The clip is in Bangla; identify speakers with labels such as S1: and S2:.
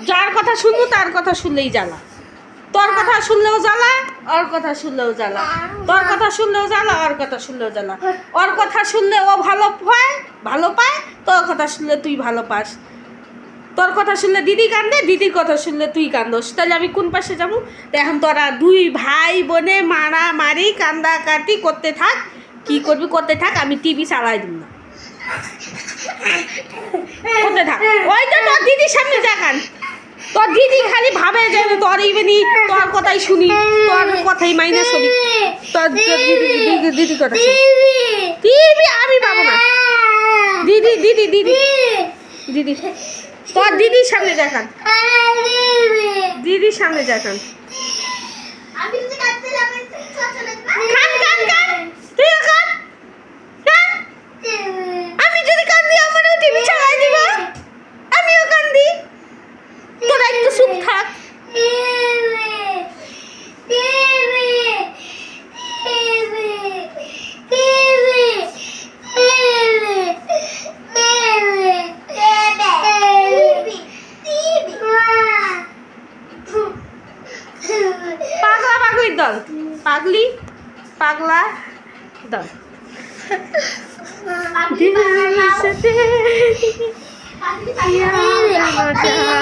S1: যার কথা শুনবো তার কথা শুনলেই জ্বালা, তোর কথা শুনলেও জ্বালা, ওর কথা শুনলেও জ্বালা, তোর কথা শুনলেও জ্বালা, ওর কথা শুনলেও জ্বালা। ওর কথা শুনলে ও ভালো পায়, তোর কথা শুনলে তুই ভালো পাস। তোর কথা শুনলে দিদি কান্দে, দিদির কথা শুনলে তুই কান্দোস। তাহলে আমি কোন পাশে যাবো? তো এখন তোরা দুই ভাই বোনে মারামারি কান্দাকাটি করতে থাক, কি করবি করতে থাক, আমি টিভি চালাই দিব না, করতে থাক। ওই তো তোর দিদির সামনে দেখান, তোর দিদি খালি ভাবে যে তোর ইভেনি তোর কথাই শুনি, তোর কথাই মাইনা শুনি, তোর দিদি কথা শুনি। টিভি আমি পাবো না। দিদি দিদি দিদি দিদি তোর দিদির সামনে দেখান, দিদির সামনে দেখান। আমি যদি কান্দি আমারও টিভি চালাই দিব, আমিও কান্দি, তোরা একটু চুপ থাক। পাগলা পাগলির দল, পাগলা দল। दिल से तेरी याद आ